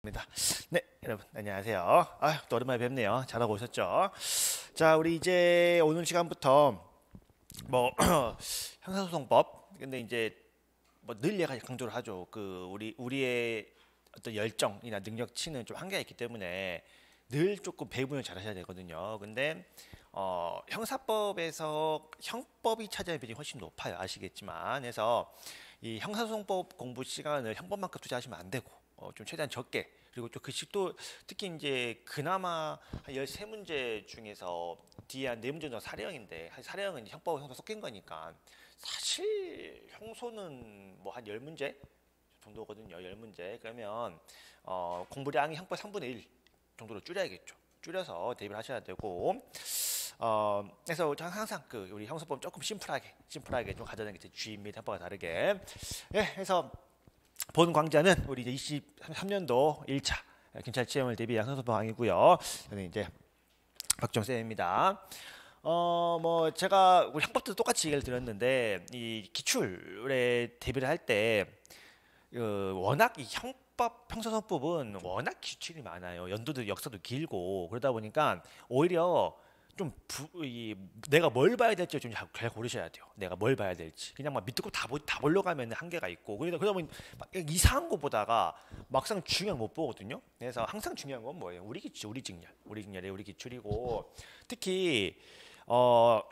입니다. 네, 여러분 안녕하세요. 또 오랜만에 뵙네요. 잘하고 오셨죠? 자, 우리 이제 오늘 시간부터 뭐 형사소송법. 근데 이제 뭐 늘 얘가 강조를 하죠. 그 우리의 어떤 열정이나 능력치는 좀 한계가 있기 때문에 늘 조금 배분을 잘 하셔야 되거든요. 근데 형사법에서 형법이 차지하는 비중이 훨씬 높아요. 아시겠지만. 그래서 이 형사소송법 공부 시간을 형법만큼 투자하시면 안 되고 좀 최대한 적게, 그리고 또 그 식도 특히 이제 그나마 한 13문제 중에서 뒤에 한 4문제 정도 사례형인데, 사례형은 이제 형법 형사 섞인 거니까 사실 형소는 뭐 한 10문제 정도거든요. 10문제. 그러면 공부량이 형법 3분의 1 정도로 줄여야겠죠. 줄여서 대비를 하셔야 되고, 그래서 저는 항상 그 우리 형사법 조금 심플하게 좀 가져가는 게 제 주의입니다. 형법과 다르게. 예, 그래서 본 강좌는 우리 이제 23년도 1차 경찰 시험을 대비한 형사소송이고요. 저는 이제 박정쌤입니다. 뭐 제가 우리 형법도 똑같이 얘기를 드렸는데, 이 기출에 대비를 할 때 워낙 이 형사소송법은 워낙 기출이 많아요. 연도도 역사도 길고 그러다 보니까 오히려 좀 내가 뭘 봐야 될지 좀 잘 고르셔야 돼요. 내가 뭘 봐야 될지. 그냥 막 밑에 다 보려고 하면 한계가 있고, 그러다 보니 막 이상한 거 보다가 막상 중요한 거 못 보거든요. 그래서 항상 중요한 건 뭐예요? 우리 기출, 우리 기출이고, 특히 어,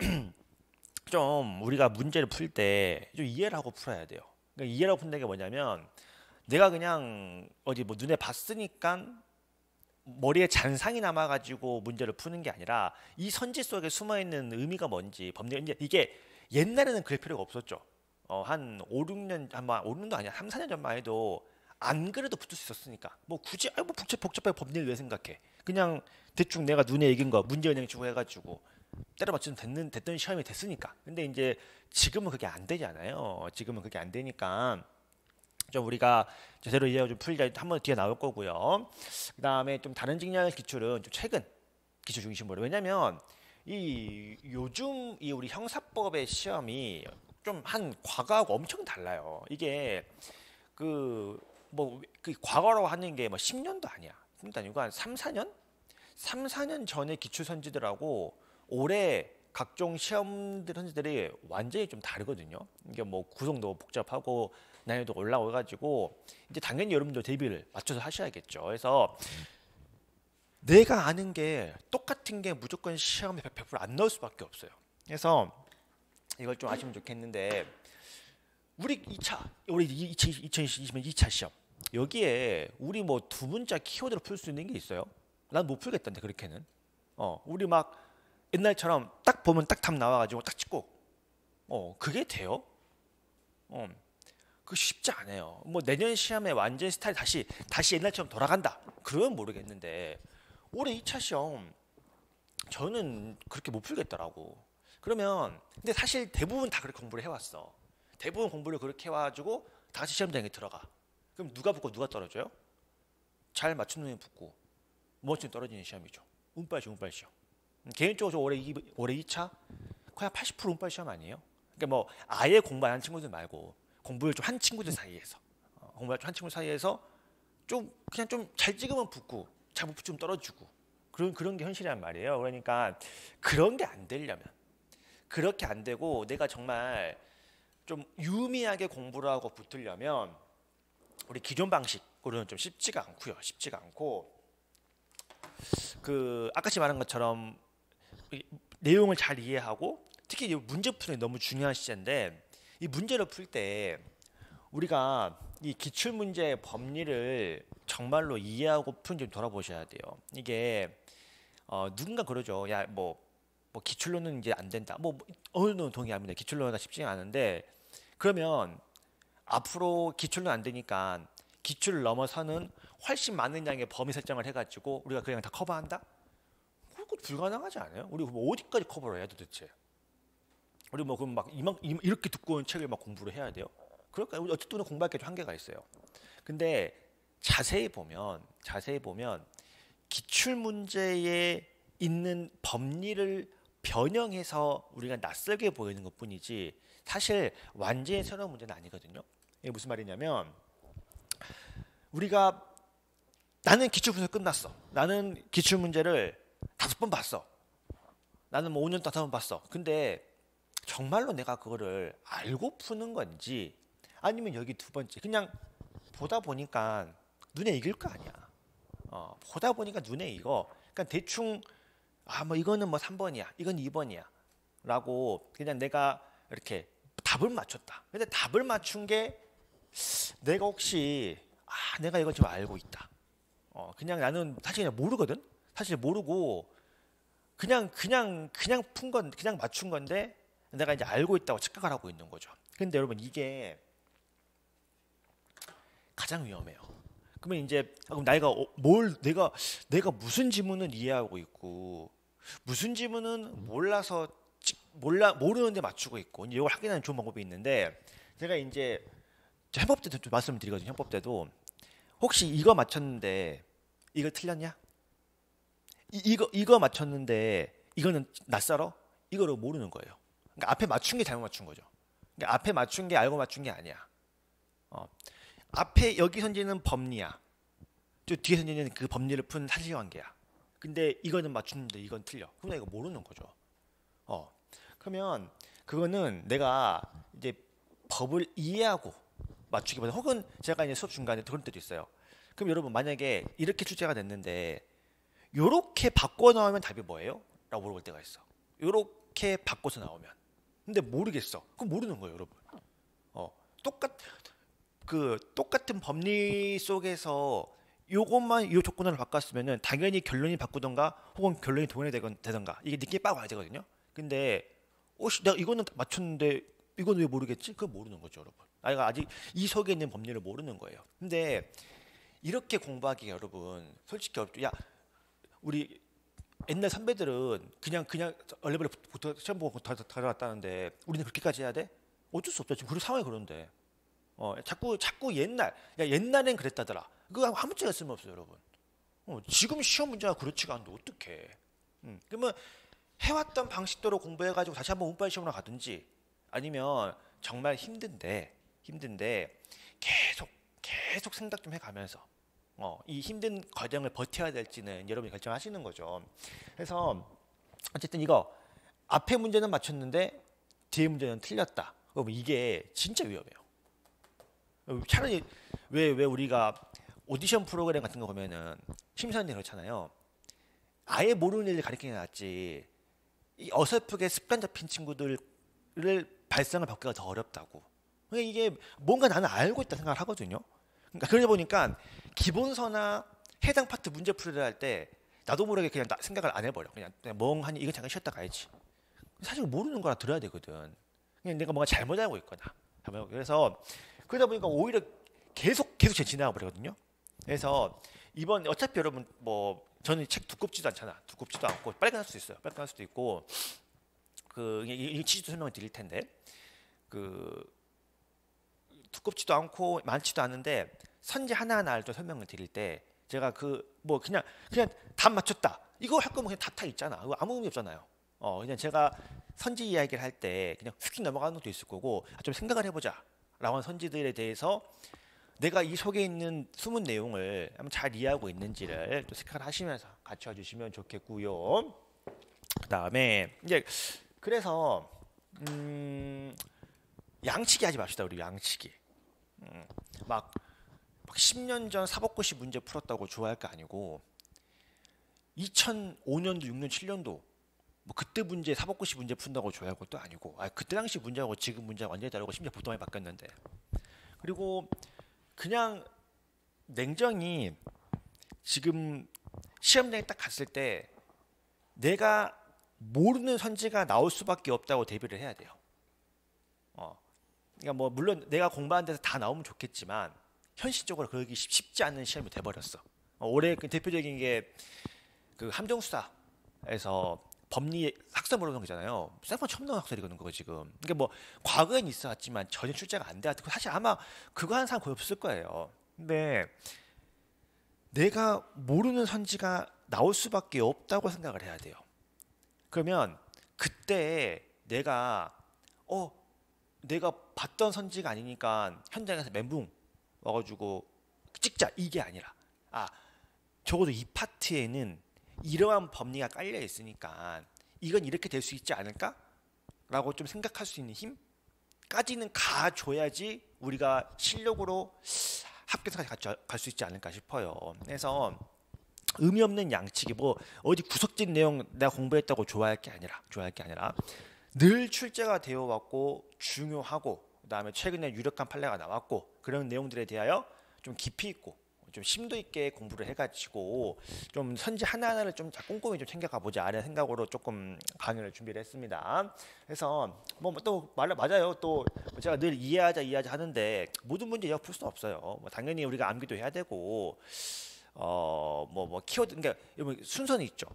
좀 우리가 문제를 풀 때 좀 이해를 하고 풀어야 돼요. 그러니까 이해를 하고 푼다는 게 뭐냐면, 내가 그냥 어디 뭐 눈에 봤으니까 머리에 잔상이 남아가지고 문제를 푸는 게 아니라 이 선지 속에 숨어있는 의미가 뭔지, 법률, 이제 이게 옛날에는 그럴 필요가 없었죠. 한 5, 6년, 아마 5년도 아니야, 3, 4년 전만 해도 안 그래도 붙을 수 있었으니까 뭐 굳이 뭐 복잡하게 법률 왜 생각해? 그냥 대충 내가 눈에 익은 거 문제 은행 주고 해가지고 때려 맞추면 됐던 시험이 됐으니까. 근데 이제 지금은 그게 안 되잖아요. 지금은 그게 안 되니까 좀 우리가 제대로 이해하고 좀 풀자, 한번 뒤에 나올 거고요. 그 다음에 좀 다른 직렬 기출은 좀 최근 기출 중심으로. 왜냐면 이 요즘 이 우리 형사법의 시험이 좀 한 과거하고 엄청 달라요. 이게 그 과거라고 하는 게 뭐 10년도 아니야. 10년도 아니고 한 3, 4년? 3, 4년 전에 기출 선지들하고 올해 각종 시험들 선지들이 완전히 좀 다르거든요. 이게 뭐 구성도 복잡하고 난이도 올라와가지고 이제 당연히 여러분도 대비를 맞춰서 하셔야겠죠. 그래서 내가 아는 게 똑같은 게 무조건 시험에 100%안 나올 수밖에 없어요. 그래서 이걸 좀 아시면 좋겠는데, 우리 2020년 2차 시험, 여기에 우리 뭐 두 문자 키워드로 풀 수 있는 게 있어요? 난 못 풀겠던데 그렇게는. 우리 막 옛날처럼 딱 보면 딱 답 나와가지고 딱 찍고 그게 돼요? 어, 그 쉽지 않아요. 뭐 내년 시험에 완전 스타일 다시 옛날처럼 돌아간다, 그러면 모르겠는데 올해 2차 시험 저는 그렇게 못 풀겠더라고. 그러면 근데 사실 대부분 다 그렇게 공부를 해왔어. 대부분 공부를 그렇게 해와가지고 다 같이 시험장에 들어가. 그럼 누가 붙고 누가 떨어져요? 잘 맞춘 놈이 붙고 못 맞춘 놈이 떨어지는 시험이죠. 운빨 시험. 개인적으로 저 올해 2차 거의 80% 운빨 시험 아니에요? 그러니까 뭐 아예 공부 안 한 친구들 말고 공부를 좀 한 친구들 사이에서, 공부를 좀 한 친구 사이에서 좀 그냥 좀 잘 찍으면 붙고 잘 못 붙으면 떨어지고, 그런 게 현실이란 말이에요. 그러니까 그런 게 안 되려면, 그렇게 안 되고 내가 정말 좀 유의미하게 공부를 하고 붙으려면 우리 기존 방식으로는 좀 쉽지가 않고요. 쉽지가 않고, 그 아까 말한 것처럼 내용을 잘 이해하고, 특히 문제 푸는 게 너무 중요한 시제인데, 이 문제를 풀 때 우리가 이 기출 문제의 법리를 정말로 이해하고 푸는지 좀 돌아보셔야 돼요. 이게 누군가 그러죠. 야, 뭐 기출로는 이제 안 된다. 어느 정도 동의합니다. 기출로는 쉽지 않은데, 그러면 앞으로 기출로는 안 되니까 기출을 넘어서는 훨씬 많은 양의 범위 설정을 해가지고 우리가 그냥 다 커버한다? 그거 불가능하지 않아요? 우리 뭐 어디까지 커버를 해야 도대체? 우리 뭐 그럼 막 이렇게 두꺼운 책을 막 공부를 해야 돼요? 그럴까요? 어쨌든 공부할 게 좀 한계가 있어요. 근데 자세히 보면 기출 문제에 있는 법리를 변형해서 우리가 낯설게 보이는 것뿐이지 사실 완전히 새로운 문제는 아니거든요. 이게 무슨 말이냐면, 우리가 나는 기출분석 끝났어. 나는 기출문제를 5번 봤어. 나는 뭐 5년 동안 5번 봤어. 근데 정말로 내가 그거를 알고 푸는 건지 아니면 여기 두 번째 그냥 보다 보니까 눈에 익을 거 아니야. 보다 보니까 눈에 익어. 그러니까 대충 뭐 이거는 뭐 3번이야. 이건 2번이야. 라고 그냥 내가 이렇게 답을 맞췄다. 근데 답을 맞춘 게 내가 혹시 내가 이걸 좀 알고 있다. 그냥 나는 사실 그냥 모르거든. 사실 모르고 그냥 푼 건 그냥 맞춘 건데 내가 이제 알고 있다고 착각을 하고 있는 거죠. 근데 여러분 이게 가장 위험해요. 그러면 이제 그럼 내가 무슨 지문을 이해하고 있고 무슨 지문은 모르는데 맞추고 있고 이걸 확인하는 좋은 방법이 있는데 제가 이제 해법 때도 좀 말씀드리거든요. 해법 때도 혹시 이거 맞췄는데 이거 틀렸냐? 이거 맞췄는데 이거는 낯설어? 이거를 모르는 거예요. 그러니까 앞에 맞춘 게 잘못 맞춘 거죠. 그러니까 앞에 맞춘 게 알고 맞춘 게 아니야. 앞에 여기 선지는 법리야. 저 뒤에 선지는 그 법리를 푼 사실관계야. 근데 이거는 맞추는데 이건 틀려. 그럼 나 이거 모르는 거죠. 그러면 그거는 내가 이제 법을 이해하고 맞추기보다 혹은 제가 이제 수업 중간에 그런 때도 있어요. 그럼 여러분 만약에 이렇게 출제가 됐는데 요렇게 바꿔 나오면 답이 뭐예요? 라고 물어볼 때가 있어. 요렇게 바꿔서 나오면. 근데 모르겠어. 그럼 모르는 거예요, 여러분. 똑같은 법리 속에서 요것만 요 조건을 바꿨으면은 당연히 결론이 바꾸던가 혹은 결론이 동일이 되던가 이게 느낌이 빡 와야 되거든요. 근데 내가 이거는 맞췄는데 이건 왜 모르겠지? 그거 모르는 거죠, 여러분. 내가 아직 이 속에 있는 법리를 모르는 거예요. 근데 이렇게 공부하기 여러분 솔직히 어렵죠. 야, 우리 옛날 선배들은 그냥 얼레벌레 붙어 시험 보고 들어갔다는데 우리는 그렇게까지 해야 돼? 어쩔 수 없죠. 지금 그런 상황이 그런데. 자꾸 옛날엔 그랬다더라. 그거 아무 문제가 쓸모없어요, 여러분. 지금 시험 문제가 그렇지가 않은데 어떡해. 그러면 해왔던 방식대로 공부해가지고 다시 한번 운빨 시험으로 가든지 아니면 정말 힘든데 계속 생각 좀 해가면서 이 힘든 과정을 버텨야 될지는 여러분이 결정하시는 거죠. 그래서 어쨌든 이거 앞에 문제는 맞췄는데 뒤에 문제는 틀렸다. 그럼 이게 진짜 위험해요. 차라리 왜 우리가 오디션 프로그램 같은 거 보면은 심사위원들이 그렇잖아요. 아예 모르는 일을 가르치는 게 낫지. 이 어설프게 습관 잡힌 친구들을 발상을 바꾸기가 더 어렵다고. 그러니까 이게 뭔가 나는 알고 있다 생각을 하거든요. 그러니까 그러다 보니까 기본서나 해당 파트 문제 풀이를 할 때 나도 모르게 그냥 생각을 안 해버려. 그냥 멍하니 이거 잠깐 쉬었다 가야지. 사실 모르는 거라 들어야 되거든. 그냥 내가 뭔가 잘못 알고 있거나. 그래서 그러다 보니까 오히려 계속 지나가 버리거든요. 그래서 이번 어차피 여러분 뭐 저는 책 두껍지도 않잖아. 두껍지도 않고 빨리 끝날 수도 있어요. 빨리 끝날 수도 있고 이 취지도 설명을 드릴 텐데 두껍지도 않고 많지도 않은데 선지 하나하나를 또 설명을 드릴 때 제가 그냥 답 맞췄다. 이거 할 거면 그냥 답 다 있잖아. 이거 아무 의미 없잖아요. 그냥 제가 선지 이야기를 할 때 그냥 휙 넘어가는 것도 있을 거고 좀 생각을 해보자. 라고 하는 선지들에 대해서 내가 이 속에 있는 숨은 내용을 한번 잘 이해하고 있는지를 또 생각을 하시면서 같이 와주시면 좋겠고요. 그 다음에 이제 그래서 양치기 하지 맙시다. 우리 양치기. 막 10년 전 사법고시 문제 풀었다고 좋아할 거 아니고 2005년도, 6년, 7년도 뭐 그때 문제 사법고시 문제 푼다고 좋아할 것도 아니고 그때 당시 문제하고 지금 문제가 완전히 다르고 심지어 보통이 바뀌었는데 그리고 그냥 냉정히 지금 시험장에 딱 갔을 때 내가 모르는 선지가 나올 수밖에 없다고 대비를 해야 돼요. 그러니까 뭐 물론 내가 공부한 데서 다 나오면 좋겠지만 현실적으로 그러기 쉽지 않은 시험이 돼버렸어. 올해 그 대표적인 게 그 함정수사에서 법리 학설 물어보는 거잖아요. 쌤은 처음 나온 학설이거든 그거 지금. 그러니까 뭐 과거엔 있어왔지만 전혀 출제가 안 돼. 사실 아마 그거 하는 사람 거의 없을 거예요. 근데 내가 모르는 선지가 나올 수밖에 없다고 생각을 해야 돼요. 그러면 그때 내가 봤던 선지가 아니니까 현장에서 멘붕 와가지고 찍자 이게 아니라 적어도 이 파트에는 이러한 법리가 깔려 있으니까 이건 이렇게 될 수 있지 않을까라고 좀 생각할 수 있는 힘까지는 가줘야지 우리가 실력으로 합격까지 갈 수 있지 않을까 싶어요. 그래서 의미 없는 양치기 뭐 어디 구석진 내용 내가 공부했다고 좋아할 게 아니라 늘 출제가 되어 왔고 중요하고 그다음에 최근에 유력한 판례가 나왔고 그런 내용들에 대하여 좀 깊이 있고 좀 심도 있게 공부를 해가지고 좀 선지 하나하나를 좀 꼼꼼히 좀 챙겨가 보자라는 생각으로 조금 강의를 준비를 했습니다. 그래서 뭐 또 맞아요. 또 제가 늘 이해하자 하는데 모든 문제 풀 수는 없어요. 뭐 당연히 우리가 암기도 해야 되고 키워드 그러니까 순서는 있죠.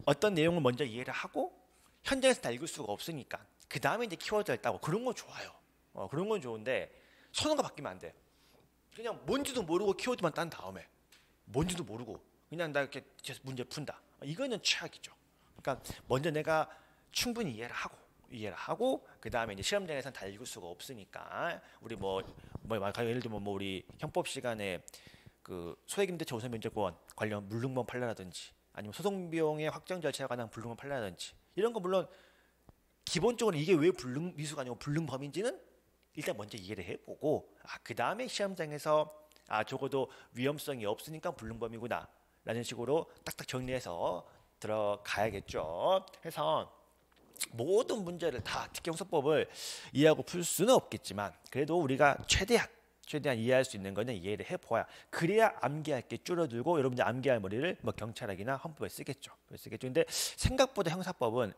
어떤 내용을 먼저 이해를 하고 현장에서 다 읽을 수가 없으니까 그 다음에 이제 키워드를 따고 그런 건 좋아요. 그런 건 좋은데 선호가 바뀌면 안 돼. 그냥 뭔지도 모르고 키워드만 딴 다음에 뭔지도 모르고 그냥 나 이렇게 문제 푼다. 이거는 최악이죠. 그러니까 먼저 내가 충분히 이해를 하고 그 다음에 이제 시험장에서는 다 읽을 수가 없으니까 우리 예를 들면 우리 형법 시간에 그 소액임대차 우선 면제권 관련 물릉범 판례라든지 아니면 소송 비용의 확정 절차에 관한 불능범 판례라든지 이런 거 물론 기본적으로 이게 왜 불능미수가 아니고 불능범인지는 일단 먼저 이해를 해보고 그 다음에 시험장에서 적어도 위험성이 없으니까 불능범이구나 라는 식으로 딱딱 정리해서 들어가야겠죠. 해서 모든 문제를 다 특히 형사법을 이해하고 풀 수는 없겠지만 그래도 우리가 최대한 이해할 수 있는 거는 이해를 해보아야 그래야 암기할 게 줄어들고 여러분들 암기할 머리를 뭐 경찰학이나 헌법에 쓰겠죠. 근데 생각보다 형사법은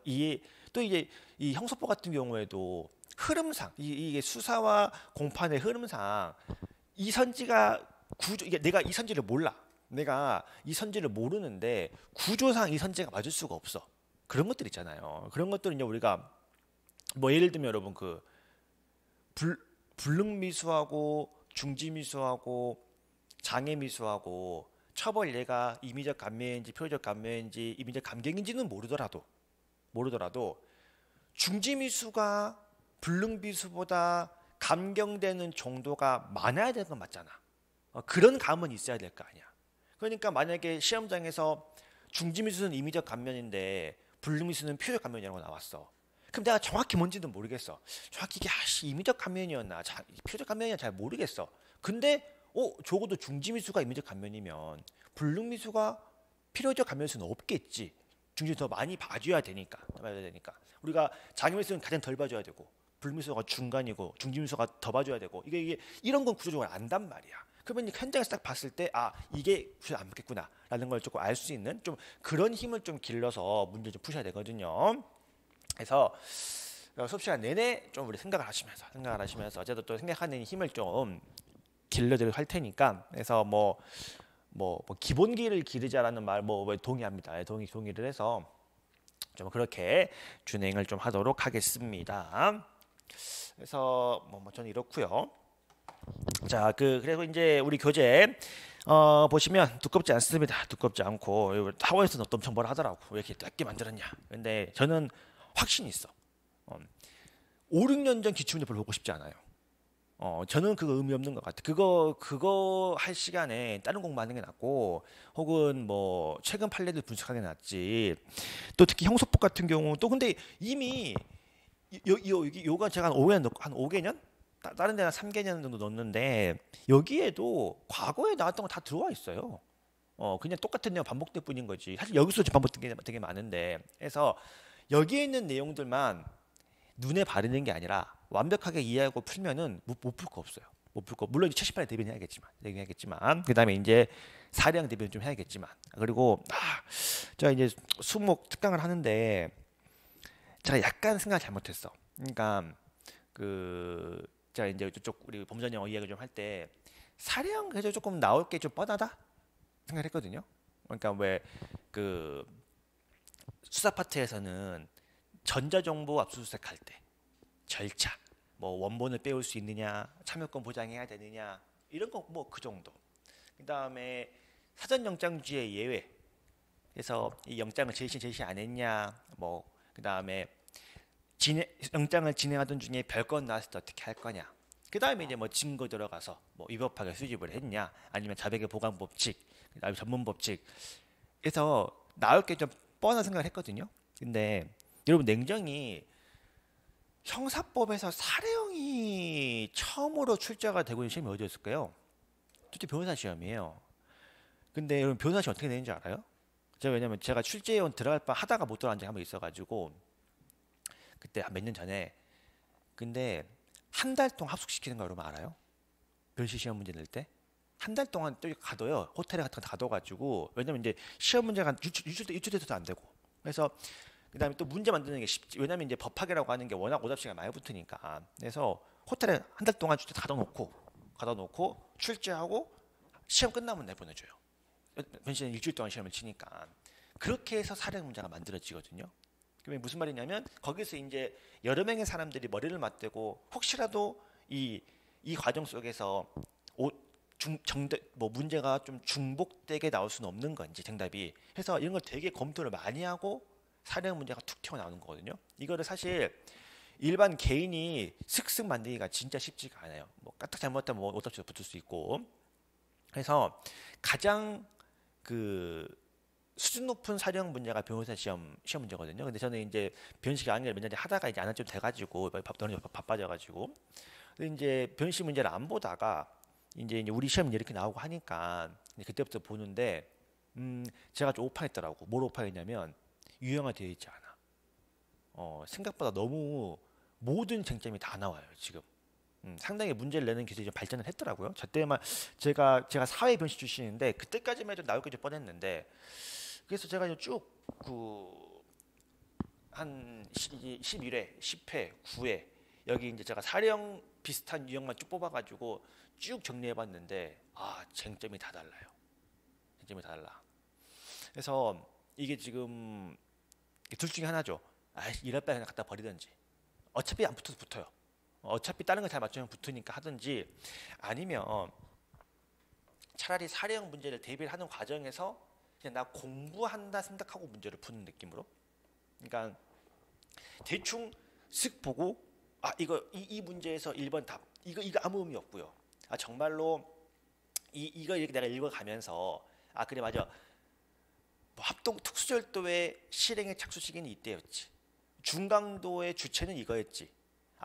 또 이제 이 형사법 같은 경우에도 흐름상 이게 수사와 공판의 흐름상 이 선지가 이게 내가 이 선지를 몰라. 내가 이 선지를 모르는데 구조상 이 선지가 맞을 수가 없어. 그런 것들 있잖아요. 그런 것들은 이제 우리가 뭐 예를 들면 여러분 그 불능미수하고 중지미수하고 장애미수하고 처벌 예가 임의적 감면인지 표적 감면인지 임의적 감경인지는 모르더라도 중지미수가 불능미수보다 감경되는 정도가 많아야 되는 건 맞잖아. 그런 감은 있어야 될 거 아니야. 그러니까 만약에 시험장에서 중지미수는 임의적 감면인데 불능미수는 표적 감면이라고 나왔어. 그럼 내가 정확히 뭔지는 모르겠어. 정확히 이게 임의적 감면이었나 표적 감면이었나 잘 모르겠어. 근데 적어도 중지미수가 임의적 감면이면 불능미수가 필요적 감면일 수는 없겠지. 중지미수 더 많이 봐줘야 되니까. 우리가 장애미수는 가장 덜 봐줘야 되고 불능미수가 중간이고 중지미수가 더 봐줘야 되고 이게 이런 건 구조적으로 안단 말이야. 그러면 현장에서 딱 봤을 때 이게 안 맞겠구나 라는 걸 조금 알 수 있는 좀 그런 힘을 좀 길러서 문제 좀 푸셔야 되거든요. 그래서 수업 시간 내내 좀 우리 생각을 하시면서 어제도 또 생각하는 힘을 좀 길러드리고 할 테니까 그래서 뭐 기본기를 기르자라는 말 동의합니다. 동의를 해서 좀 그렇게 진행을 좀 하도록 하겠습니다. 그래서 저는 이렇고요. 자, 그래서 이제 우리 교재 보시면 두껍지 않습니다. 두껍지 않고 학원에서는 엄청 뭐라 하더라고. 왜 이렇게 짧게 만들었냐. 근데 저는 확신이 있어. 5, 6년 전 기출문제 별로 보고 싶지 않아요. 저는 그거 의미 없는 것 같아. 그거 할 시간에 다른 공부하는 게 낫고, 혹은 뭐 최근 판례들 분석하는 게 낫지. 또 특히 형소법 같은 경우 또 근데 이미 요가 제가 한 5개년 넣고 한 5개년? 다른 데는 3개년 정도 넣었는데 여기에도 과거에 나왔던 거 다 들어와 있어요. 그냥 똑같은 내용 반복될 뿐인 거지. 사실 여기서 반복된 게 되게 많은데, 그래서 여기에 있는 내용들만 눈에 바르는 게 아니라 완벽하게 이해하고 풀면은 못 풀 거 없어요. 못 풀 거. 물론 이제 70판에 대비는 해야겠지만, 그다음에 이제 사량 대비는 좀 해야겠지만, 그리고 제가 이제 수목 특강을 하는데 제가 약간 생각을 잘못했어. 그러니까 제가 이제 저쪽 우리 범전 영어 이야기 좀 할 때 사량 그래서 조금 나올 게 좀 뻔하다 생각했거든요. 그러니까 왜 수사 파트에서는 전자정보 압수수색할 때 절차, 뭐 원본을 빼올 수 있느냐, 참여권 보장해야 되느냐 이런 거 그 정도. 그다음에 사전영장주의 예외. 그래서 이 영장을 제시 안 했냐, 그다음에 영장을 진행하던 중에 별건 나왔을 때 어떻게 할 거냐. 그다음에 이제 증거 들어가서 위법하게 수집을 했냐, 아니면 자백의 보관 법칙, 그다음에 전문 법칙에서 나올 게 좀 뻔한 생각을 했거든요. 근데 여러분 냉정히 형사법에서 사례형이 처음으로 출제가 되고 있는 시험이 어디였을까요? 실제 변호사 시험이에요. 근데 여러분 변호사 시험 어떻게 되는지 알아요? 제가 왜냐면 제가 출제원 들어갈 뻔 하다가 못 들어간 적이 한 번 있어가지고 그때 한 몇 년 전에 근데 한 달 동안 합숙시키는 거 여러분 알아요? 변시 시험 문제 낼 때? 한 달 동안 또 가둬요. 호텔에 같은 거 가둬가지고 왜냐면 이제 시험 문제가 유출돼서도 안 되고 그래서 그다음에 또 문제 만드는 게 쉽지 왜냐면 이제 법학이라고 하는 게 워낙 오답시가 많이 붙으니까 그래서 호텔에 한 달 동안 가둬놓고 출제하고 시험 끝나면 내보내줘요. 변시는 일주일 동안 시험을 치니까 그렇게 해서 사례 문제가 만들어지거든요. 그게 무슨 말이냐면 거기서 이제 여러 명의 사람들이 머리를 맞대고 혹시라도 이 과정 속에서 문제가 좀 중복되게 나올 수는 없는 건지 정답이 해서 이런 걸 되게 검토를 많이 하고 사례 문제가 툭 튀어나오는 거거든요. 이거를 사실 일반 개인이 슥슥 만들기가 진짜 쉽지가 않아요. 뭐 까딱 잘못하면 뭐 오답지도 붙을 수 있고 그래서 가장 그 수준 높은 사령 문제가 변호사 시험 문제거든요. 근데 저는 이제 변식 강의를 몇 년 하다가 이제 안 한 좀 돼가지고 바빠져가지고 근데 이제 변식 문제를 안 보다가 이제 우리 시험이 이렇게 나오고 하니까 그때부터 보는데 제가 좀 오판했더라고. 뭘 오판했냐면 유형화되어 있지 않아. 생각보다 너무 모든 쟁점이 다 나와요 지금. 상당히 문제를 내는 기술이 좀 발전을 했더라고요. 저 때만 제가 사회 변식 출신인데 그때까지만 해도 나올 게 좀 뻔했는데 그래서 제가 이제 쭉한 11회, 10회, 9회 여기 이제 제가 사령 비슷한 유형만 쭉 뽑아가지고 쭉 정리해봤는데 쟁점이 다 달라요. 쟁점이 다 달라. 그래서 이게 지금 둘 중에 하나죠. 이럴 바에 그냥 갖다 버리든지 어차피 안 붙어도 붙어요. 어차피 다른 거 잘 맞추면 붙으니까 하든지 아니면 차라리 사례형 문제를 대비를 하는 과정에서 그냥 나 공부한다 생각하고 문제를 푸는 느낌으로 그러니까 대충 쓱 보고 이 문제에서 1번 답 이거 아무 의미 없고요. 정말로 이거 이렇게 내가 읽어가면서 그래 맞아 뭐 합동 특수절도의 실행의 착수 시기는 이때였지 중강도의 주체는 이거였지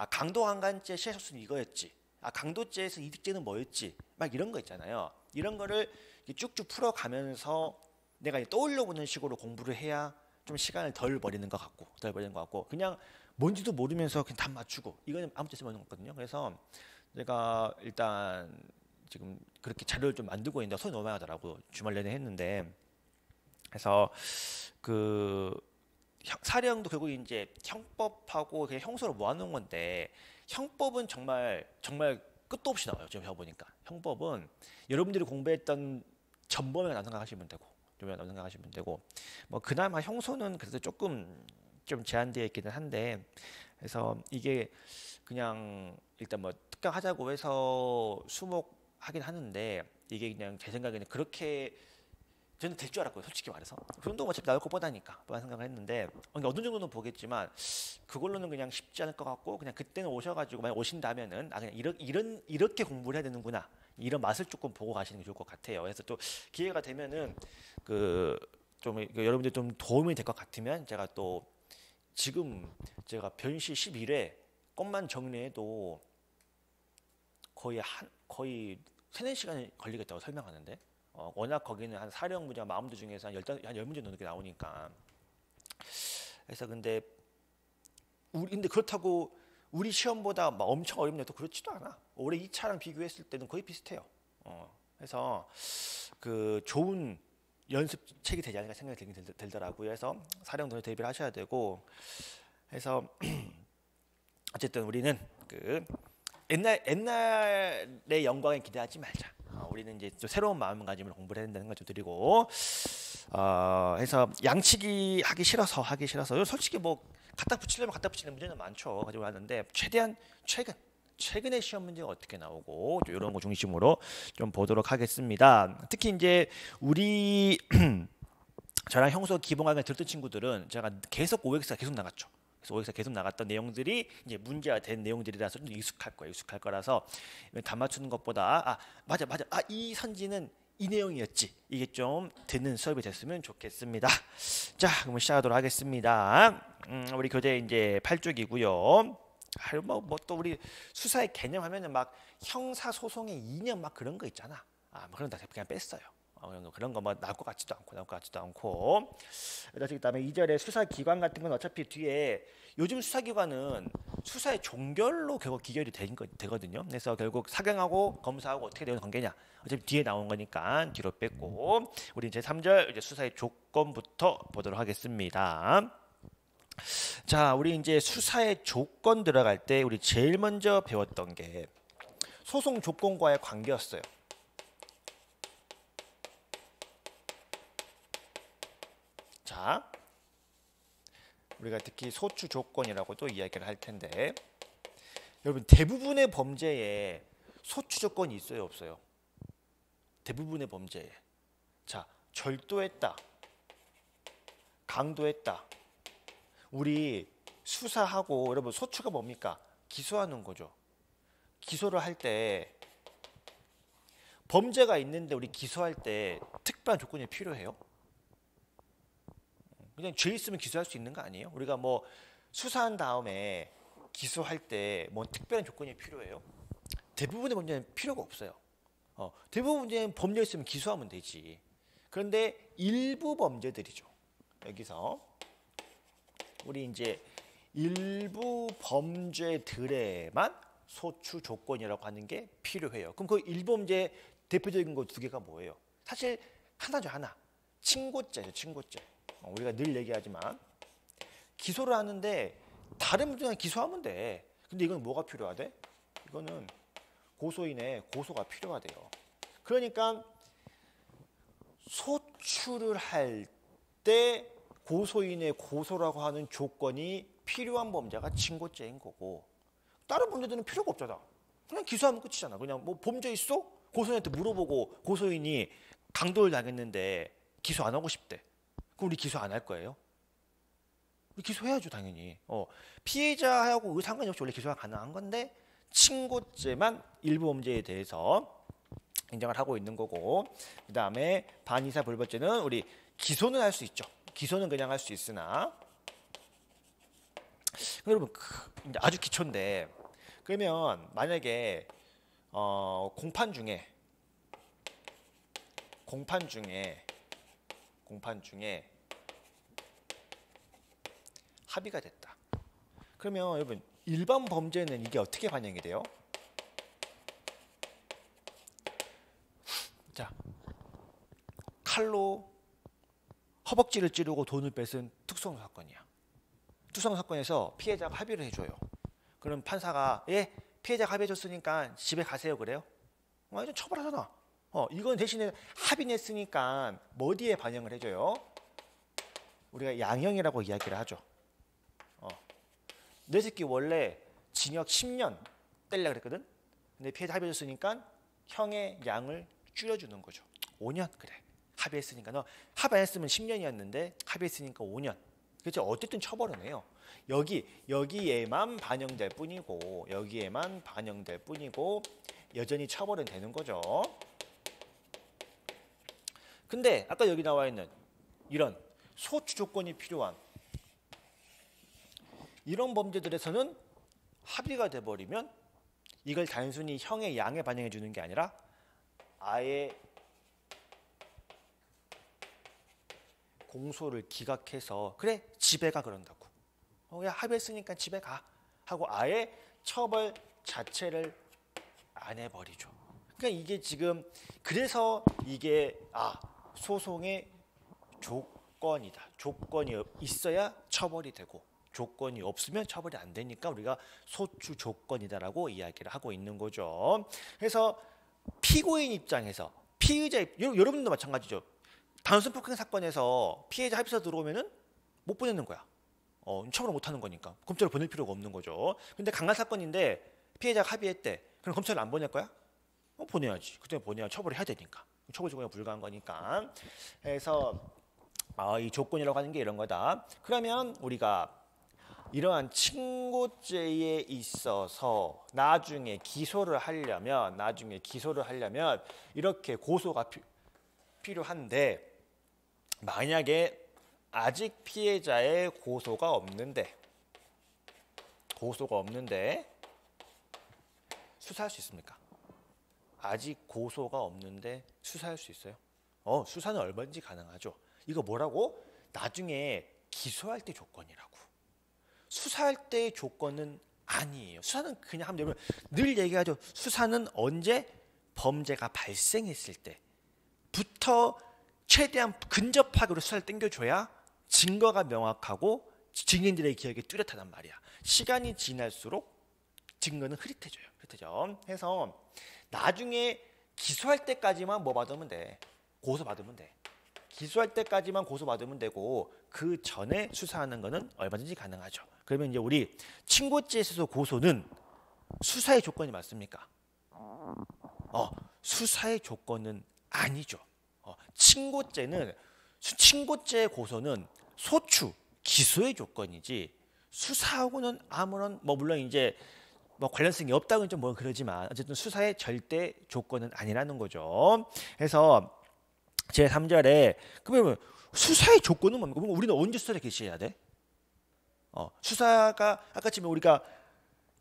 강도 한간죄 시행착수는 이거였지 강도죄에서 이득죄는 뭐였지 막 이런 거 있잖아요. 이런 거를 쭉쭉 풀어가면서 내가 떠올려보는 식으로 공부를 해야 좀 시간을 덜 버리는 것 같고 그냥 뭔지도 모르면서 그냥 답 맞추고 이거는 아무 뜻이 없는 거거든요. 그래서 제가 일단 지금 그렇게 자료를 좀 만들고 있는데 손이 너무 많이 하더라고. 주말 내내 했는데 그래서 그 사령도 결국 이제 형법하고 그냥 형소로 모아놓은 건데 형법은 정말 끝도 없이 나와요. 지금 해보니까 형법은 여러분들이 공부했던 전범에 나눠 생각하시면 되고 뭐 그나마 형소는 그래도 조금 좀 제한되어 있기는 한데 그래서 이게 그냥 일단 뭐 특강하자고 해서 수목하긴 하는데 이게 그냥 제 생각에는 그렇게 저는 될 줄 알았고요. 솔직히 말해서 그 정도면 어차피 나올 거 뻔하니까 뻔한 생각을 했는데 어느 정도는 보겠지만 그걸로는 그냥 쉽지 않을 것 같고 그냥 그때는 오셔가지고 만약 오신다면은 그냥 이렇게 공부를 해야 되는구나 이런 맛을 조금 보고 가시는 게 좋을 것 같아요. 그래서 또 기회가 되면은 좀 여러분들 좀 도움이 될 것 같으면 제가 또 지금 제가 변시 11회 것만 정리해도 거의 3, 4시간이 걸리겠다고 설명하는데 워낙 거기는 한 사령 문제가 마음도 중에서 한 10문제 넘게 나오니까 그래서 근데 그렇다고 우리 시험보다 막 엄청 어렵냐 또 그렇지도 않아. 올해 2차랑 비교했을 때는 거의 비슷해요. 그래서 그 좋은 연습책이 되지 않을까 생각이 들더라고요. 그래서 사령도 대비를 하셔야 되고 해서 어쨌든 우리는 그 옛날의 영광에 기대하지 말자. 우리는 이제 좀 새로운 마음가짐을 공부를 해야 된다는 걸 좀 드리고 해서 양치기 하기 싫어서 솔직히 뭐 갖다 붙이는 문제는 많죠. 가지고 하는데 최대한 최근의 시험 문제가 어떻게 나오고 이런 거 중심으로 좀 보도록 하겠습니다. 특히 이제 우리 저랑 형수 기본강의 들었던 친구들은 제가 계속 OX가 계속 나갔죠. 그래서 OX가 계속 나갔던 내용들이 이제 문제가 된 내용들이라서 좀 익숙할 거라서 답 맞추는 것보다 맞아 이 선지는 이 내용이었지. 이게 좀 듣는 수업이 됐으면 좋겠습니다. 자, 그럼 시작하도록 하겠습니다. 우리 교재 이제 8쪽이고요. 또 우리 수사의 개념 하면은 막 형사 소송의 이념 막 그런 거 있잖아. 뭐 그런 거 다 그냥 뺐어요. 그런 거 뭐 나올 것 같지도 않고. 그다음에 2절에 수사기관 같은 건 어차피 뒤에 요즘 수사기관은 수사의 종결로 결국 기결이 되거든요. 그래서 결국 사경하고 검사하고 어떻게 되는 관계냐. 어차피 뒤에 나온 거니까 뒤로 뺐고, 우리 이제 3절 이제 수사의 조건부터 보도록 하겠습니다. 자, 우리 이제 수사의 조건 들어갈 때 우리 제일 먼저 배웠던 게 소송 조건과의 관계였어요. 자, 우리가 특히 소추 조건이라고도 이야기를 할 텐데, 여러분 대부분의 범죄에 소추 조건이 있어요, 없어요? 대부분의 범죄에. 자, 절도했다, 강도했다. 우리 수사하고 여러분 소추가 뭡니까? 기소하는 거죠. 기소를 할 때 범죄가 있는데 우리 기소할 때 특별한 조건이 필요해요? 그냥 죄 있으면 기소할 수 있는 거 아니에요? 우리가 뭐 수사한 다음에 기소할 때 뭐 특별한 조건이 필요해요? 대부분의 범죄는 필요가 없어요. 대부분 문제는 범죄 있으면 기소하면 되지. 그런데 일부 범죄들이죠. 여기서 우리 이제 일부 범죄들에만 소추 조건이라고 하는 게 필요해요. 그럼 그 일부 범죄 대표적인 거 두 개가 뭐예요? 사실 하나죠, 하나. 친고죄죠, 친고죄. 우리가 늘 얘기하지만 기소를 하는데 다른 문제는 기소하면 돼. 근데 이건 뭐가 필요하대? 이거는 고소인의 고소가 필요하대요. 그러니까 소추를 할 때 고소인의 고소라고 하는 조건이 필요한 범죄가 친고죄인 거고, 다른 범죄들은 필요가 없잖아. 그냥 기소하면 끝이잖아. 그냥 뭐 범죄 있어? 고소인한테 물어보고 고소인이 강도를 당했는데 기소 안 하고 싶대. 그럼 우리 기소 안 할 거예요? 우리 기소해야죠, 당연히. 피해자하고 상관이 없이 원래 기소가 가능한 건데 친고죄만 일부 범죄에 대해서 인정을 하고 있는 거고, 그 다음에 반의사 불벌죄는 우리 기소는 할 수 있죠. 기소는 그냥 할 수 있으나, 여러분 아주 기초인데, 그러면 만약에 공판 중에 합의가 됐다. 그러면 여러분 일반 범죄는 이게 어떻게 반영이 돼요? 자, 칼로 허벅지를 찌르고 돈을 뺏은 특수형 사건이야. 특수형 사건에서 피해자가 합의를 해줘요. 그럼 판사가 피해자가 합의해줬으니까 집에 가세요 그래요? 완전 처벌하잖아. 이건 대신에 합의했으니까 어디에 반영을 해줘요? 우리가 양형이라고 이야기를 하죠. 내 새끼 원래 징역 10년 때리려고 그랬거든. 근데 피해자 합의해줬으니까 형의 양을 줄여주는 거죠. 5년 그래. 합의했으니까. 너 합의 안 했으면 10년이었는데 합의했으니까 5년. 그렇죠. 어쨌든 처벌은 해요. 여기에만 반영될 뿐이고 여전히 처벌은 되는 거죠. 근데 아까 여기 나와 있는 이런 소추 조건이 필요한 이런 범죄들에서는 합의가 돼버리면 이걸 단순히 형의 양에 반영해 주는 게 아니라 아예 공소를 기각해서 그래 집에 가 그런다고. 야 합의했으니까 집에 가 하고 아예 처벌 자체를 안 해버리죠. 그러니까 이게 지금 그래서 이게 소송의 조건이다. 조건이 있어야 처벌이 되고 조건이 없으면 처벌이 안 되니까 우리가 소추 조건이다라고 이야기를 하고 있는 거죠. 그래서 피고인 입장에서 피의자 여러분도 마찬가지죠. 단순 폭행 사건에서 피해자 합의서 들어오면은 못 보내는 거야. 처벌을 못 하는 거니까 검찰을 보낼 필요가 없는 거죠. 근데 강간 사건인데 피해자가 합의했대. 그럼 검찰을 안 보낼 거야? 보내야지. 그때 보내야 처벌을 해야 되니까. 처벌 조건이 불가한 거니까. 그래서 이 조건이라고 하는 게 이런 거다. 그러면 우리가 이러한 친고죄에 있어서 나중에 기소를 하려면 이렇게 고소가 필요한데 만약에 아직 피해자의 고소가 없는데 수사할 수 있습니까? 아직 고소가 없는데 수사할 수 있어요? 수사는 얼마든지 가능하죠. 이거 뭐라고? 나중에 기소할 때 조건이라고. 수사할 때의 조건은 아니에요. 수사는 그냥 하면 되면 늘 얘기하죠. 수사는 언제? 범죄가 발생했을 때부터 최대한 근접하게 수사를 당겨줘야 증거가 명확하고 증인들의 기억이 뚜렷하단 말이야. 시간이 지날수록 증거는 흐릿해져요. 해서 나중에 기소할 때까지만 뭐 받으면 돼? 고소받으면 돼. 기소할 때까지만 고소받으면 되고 그 전에 수사하는 거는 얼마든지 가능하죠. 그러면 이제 우리 친고죄에 있어서 고소는 수사의 조건이 맞습니까? 수사의 조건은 아니죠. 친고죄의 고소는 소추, 기소의 조건이지 수사하고는 아무런 물론 이제 관련성이 없다고는 좀 그러지만 어쨌든 수사의 절대 조건은 아니라는 거죠. 그래서 제3절에 그러면 수사의 조건은 뭡니까? 그럼 우리는 언제 수사를 개시해야 돼? 수사가 아까 지금 우리가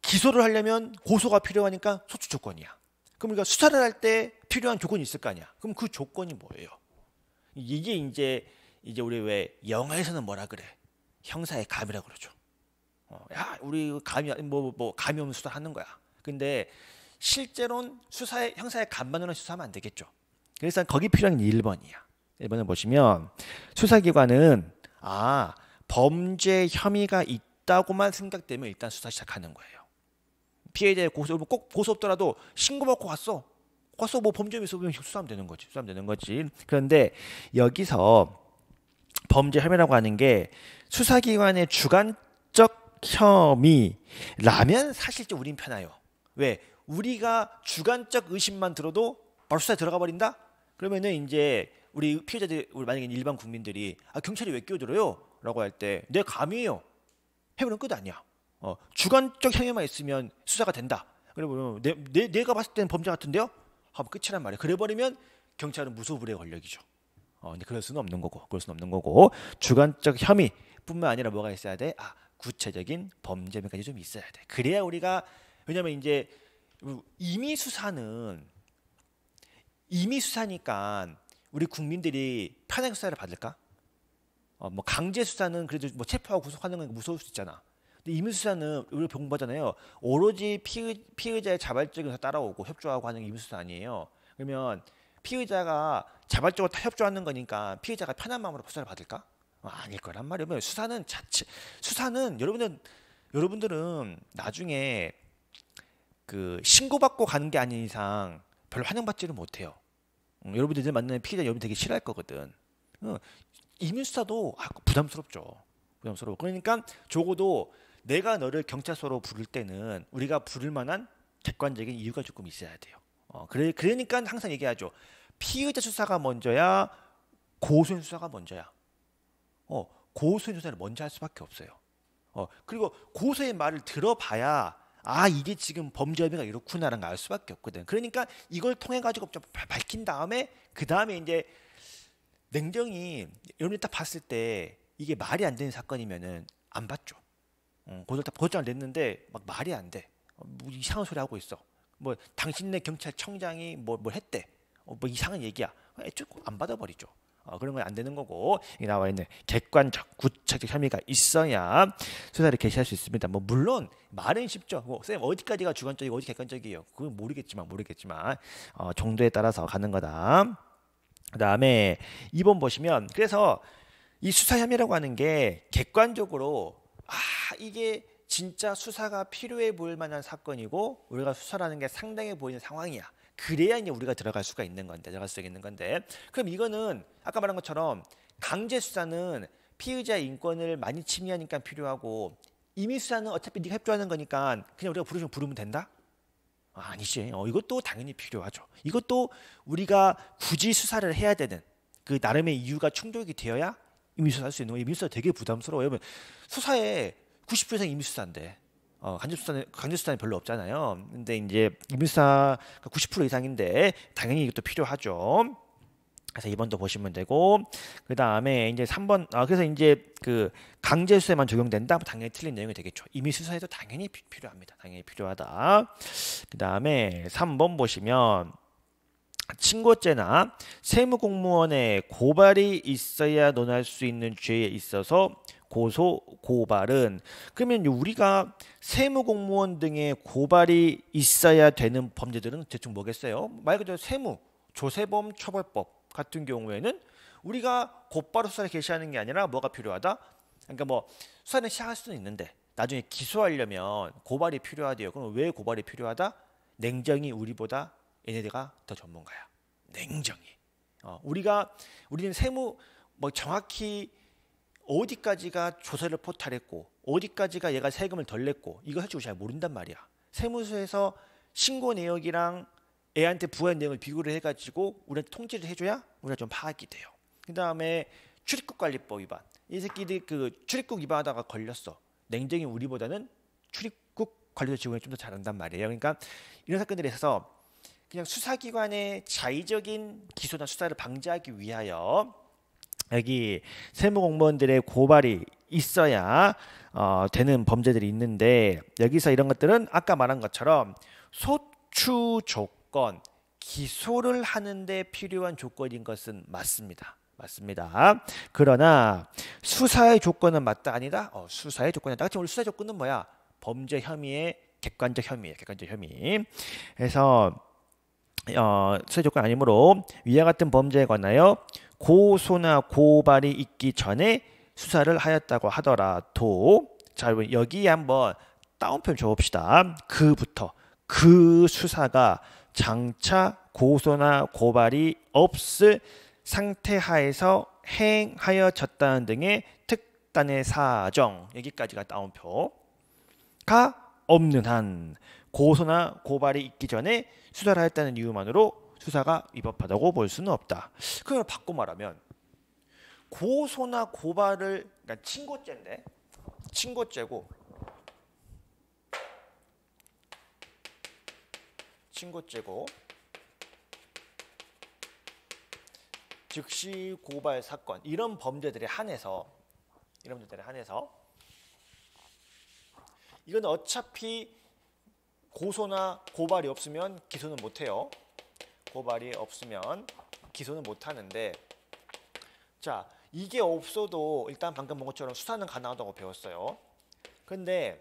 기소를 하려면 고소가 필요하니까 소추 조건이야. 그럼 우리가 수사를 할 때 필요한 조건이 있을 거 아니야. 그럼 그 조건이 뭐예요? 이게 이제 우리 왜 영화에서는 뭐라 그래? 형사의 감이라고 그러죠. 야, 우리 감이 감이 없는 수사하는 거야. 근데 실제로는 형사의 감만으로는 수사하면 안 되겠죠. 그래서 거기 필요한 게 1번이야. 1번을 보시면 수사기관은 범죄 혐의가 있다고만 생각되면 일단 수사 시작하는 거예요. 피해자의 꼭 고소 없더라도 신고받고 갔어 범죄 혐의 있으면 수사하면 되는 거지. 그런데 여기서 범죄 혐의라고 하는 게 수사기관의 주관적 혐의라면 사실 좀 우린 편해요. 왜? 우리가 주관적 의심만 들어도 바로 수사에 들어가 버린다? 그러면은 이제 우리 피해자들, 만약에 일반 국민들이 경찰이 왜 끼어들어요? 라고 할 때 내 감이에요. 해보는 끝 아니야. 주관적 혐의만 있으면 수사가 된다. 그러면 내가 봤을 때는 범죄 같은데요? 하면 끝이란 말이에요. 그래버리면 경찰은 무소불위의 권력이죠. 근데 그럴 수는 없는 거고 주관적 혐의뿐만 아니라 뭐가 있어야 돼? 구체적인 범죄 혐의까지 좀 있어야 돼. 그래야 우리가 왜냐면 이제 임의 수사니까 우리 국민들이 편하게 수사를 받을까? 강제 수사는 그래도 체포하고 구속하는 건 무서울 수 있잖아. 근데 임의 수사는 우리 공부하잖아요. 오로지 피의자의 자발적인 의사 따라오고 협조하고 하는 게 임의 수사 아니에요. 그러면 피의자가 자발적으로 다 협조하는 거니까 피의자가 편한 마음으로 수사를 받을까? 아닐 거란 말이에요. 수사는 여러분들은 나중에 그 신고받고 가는 게 아닌 이상 별로 환영받지를 못해요. 여러분들 만나는 피의자 여러분 되게 싫어할 거거든. 임의 수사도 부담스럽죠. 그러니까 적어도 내가 너를 경찰서로 부를 때는 우리가 부를 만한 객관적인 이유가 조금 있어야 돼요. 그러니까 항상 얘기하죠. 피의자 수사가 먼저야, 고소인 수사가 먼저야. 고소인 수사를 먼저 할 수밖에 없어요. 그리고 고소의 말을 들어봐야 이게 지금 범죄 혐의가 이렇구나라는 걸 알 수밖에 없거든. 그러니까 이걸 통해 가지고 좀 밝힌 다음에 그 다음에 이제 냉정히 여러분이 딱 봤을 때 이게 말이 안 되는 사건이면은 안 받죠. 고소장을 냈는데 막 말이 안 돼. 이상한 소리 하고 있어. 당신네 경찰청장이 뭘 했대. 이상한 얘기야. 애초에 안 받아버리죠. 그런 건 안 되는 거고 여기 나와 있는 객관적, 구체적 혐의가 있어야 수사를 개시할 수 있습니다. 물론 말은 쉽죠. 쌤 어디까지가 주관적이고 어디 객관적이에요? 그건 모르겠지만 정도에 따라서 가는 거다. 그 다음에 2번 보시면 그래서 이 수사 혐의라고 하는 게 객관적으로 이게 진짜 수사가 필요해 보일 만한 사건이고 우리가 수사라는 게 상당해 보이는 상황이야. 그래야 이제 우리가 들어갈 수 있는 건데 그럼 이거는 아까 말한 것처럼 강제 수사는 피의자의 인권을 많이 침해하니까 필요하고 임의 수사는 어차피 네가 협조하는 거니까 그냥 우리가 부르면 된다? 아니지. 이것도 당연히 필요하죠. 이것도 우리가 굳이 수사를 해야 되는 그 나름의 이유가 충족이 되어야 임의 수사할 수 있는 거예요. 임의 수사 되게 부담스러워요. 수사에 90% 이상 임의 수사인데 강제 수사는 별로 없잖아요. 근데 이제 임의 수사가 90% 이상인데 당연히 이것도 필요하죠. 그래서 2번도 보시면 되고, 그 다음에 이제 3번, 그래서 이제 그 강제 수사에만 적용된다? 당연히 틀린 내용이 되겠죠. 임의 수사에도 당연히 필요합니다. 당연히 필요하다. 그 다음에 3번 보시면 친고죄나 세무공무원의 고발이 있어야 논할 수 있는 죄에 있어서 고소, 고발은, 그러면 우리가 세무공무원 등의 고발이 있어야 되는 범죄들은 대충 뭐겠어요? 말 그대로 세무, 조세범 처벌법 같은 경우에는 우리가 곧바로 수사를 개시하는 게 아니라 뭐가 필요하다? 그러니까 뭐 수사는 시작할 수는 있는데 나중에 기소하려면 고발이 필요하대요. 그럼 왜 고발이 필요하다? 냉정히 우리보다 얘네들가 더 전문가야. 냉정히. 우리는 세무 뭐 정확히 어디까지가 조세를 포탈했고 어디까지가 얘가 세금을 덜 냈고 이거 사실 잘 모른단 말이야. 세무서에서 신고 내역이랑 애한테 부여한 내용을 비교를 해가지고 우리한테 통지를 해줘야 우리가 좀 파악이 돼요. 그 다음에 출입국관리법 위반. 이 새끼들이 그 출입국 위반하다가 걸렸어. 냉정히 우리보다는 출입국 관리소 직원이 좀 더 잘한단 말이에요. 그러니까 이런 사건들에 있어서 그냥 수사기관의 자의적인 기소나 수사를 방지하기 위하여 여기 세무공무원들의 고발이 있어야 되는 범죄들이 있는데 여기서 이런 것들은 아까 말한 것처럼 소추 조건, 기소를 하는데 필요한 조건인 것은 맞습니다. 맞습니다. 그러나 수사의 조건은 맞다 아니다? 수사의 조건이다. 같이 우리 수사의 조건은 뭐야? 범죄 혐의의 객관적 혐의예요. 객관적 혐의. 그래서 수사 조건 아니므로 위와 같은 범죄에 관하여 고소나 고발이 있기 전에 수사를 하였다고 하더라도 자 여러분 여기에 한번 따옴표 줘봅시다. 그 수사가 장차 고소나 고발이 없을 상태하에서 행하여졌다는 등의 특단의 사정 여기까지가 따옴표가 없는 한 고소나 고발이 있기 전에 수사를 하였다는 이유만으로 수사가 위법하다고 볼 수는 없다. 그걸 바꿔 말하면 고소나 고발을 그러니까 친고죄고 즉시 고발 사건 이런 범죄들에 한해서 이건 어차피 고소나 고발이 없으면 기소는 못해요. 고발이 없으면 기소는 못하는데 자 이게 없어도 일단 방금 본 것처럼 수사는 가능하다고 배웠어요. 근데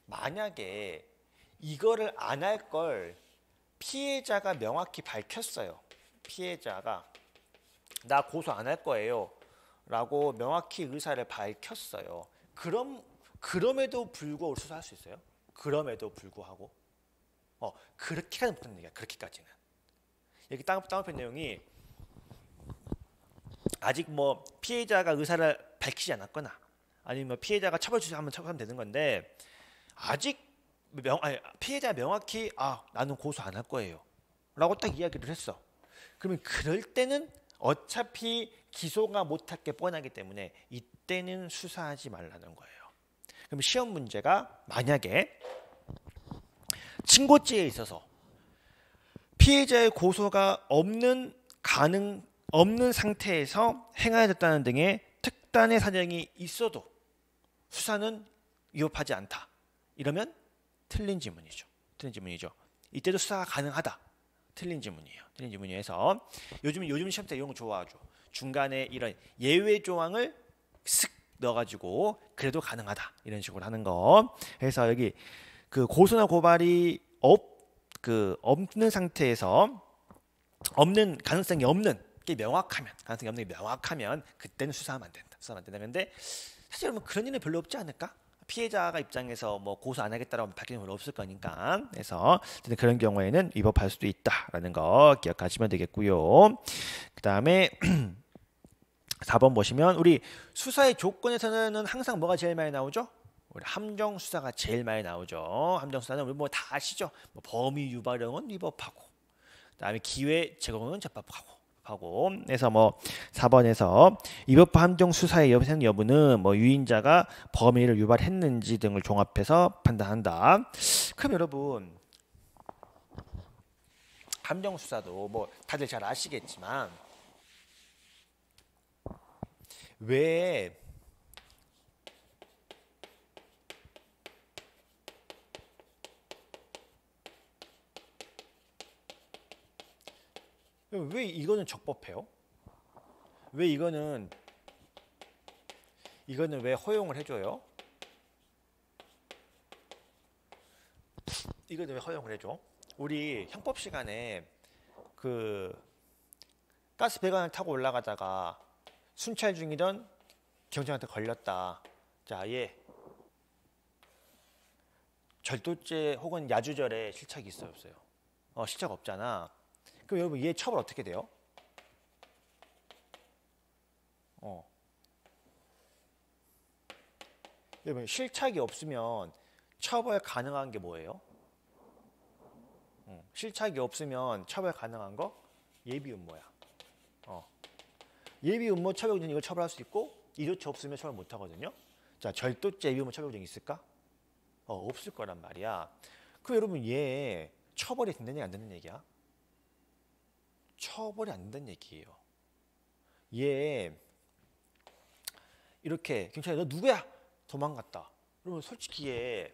만약에 이거를 안 할 걸 피해자가 명확히 밝혔어요. 피해자가 나 고소 안 할 거예요 라고 명확히 의사를 밝혔어요. 그럼에도 불구하고 수사할 수 있어요? 그럼에도 불구하고 그렇게까지 못하는 얘기야. 그렇게까지는 여기 따옴표 내용이 아직 뭐 피해자가 의사를 밝히지 않았거나 아니면 피해자가 처벌 주장하면 처벌하면 되는 건데 아직 피해자가 명확히 나는 고소 안 할 거예요 라고 딱 이야기를 했어. 그러면 그럴 때는 어차피 기소가 못할 게 뻔하기 때문에 이때는 수사하지 말라는 거예요. 그럼 시험 문제가 만약에 친고죄에 있어서 피해자의 고소가 없는 상태에서 행하였다는 등의 특단의 사정이 있어도 수사는 위법하지 않다. 이러면 틀린 지문이죠. 이때도 수사가 가능하다. 틀린 지문이에요. 해서 요즘 시험 때 이런 거 좋아하죠. 중간에 이런 예외 조항을 쓱 넣어가지고 그래도 가능하다 이런 식으로 하는 거. 그래서 여기 그 고소나 고발이 없는 상태에서 없는 가능성이 없는 게 명확하면 그때는 수사하면 안 된다. 근데 사실 여러분 그런 일은 별로 없지 않을까? 피해자가 입장에서 뭐 고소 안 하겠다라고 밝히는 건 없을 거니까. 그래서 그런 경우에는 위법할 수도 있다라는 거 기억하시면 되겠고요. 그 다음에 4번 보시면 우리 수사의 조건에서는 항상 뭐가 제일 많이 나오죠? 우리 함정 수사가 제일 많이 나오죠. 함정 수사는 우리 뭐 다 아시죠? 뭐 범위 유발형은 위법하고, 그다음에 기회 제공은 적법하고. 그래서 뭐 4번에서 위법한 함정 수사의 여부는 뭐 유인자가 범위를 유발했는지 등을 종합해서 판단한다. 그럼 여러분 함정 수사도 뭐 다들 잘 아시겠지만 왜 이거는 적법해요? 왜 이거는 왜 허용을 해줘요? 이거는 왜 허용을 해줘? 우리 형법 시간에 그 가스 배관을 타고 올라가다가 순찰 중이던 경찰한테 걸렸다. 자, 얘 절도죄 혹은 야주절에 실착이 있어요, 없어요? 실착 없잖아. 그럼 여러분 얘 처벌 어떻게 돼요? 여러분 실착이 없으면 처벌 가능한 게 뭐예요? 실착이 없으면 처벌 가능한 거 예비음모야. 예비음모 처벌 이걸 처벌할 수 있고 이조치 없으면 처벌 못 하거든요. 자, 절도죄 예비음모 처벌 있을까? 없을 거란 말이야. 그럼 여러분 얘 처벌이 된다는 얘기 안 되는 얘기야? 처벌이 안 된다는 얘기예요. 얘 이렇게 경찰이 너 누구야? 도망갔다. 그러면 솔직히 얘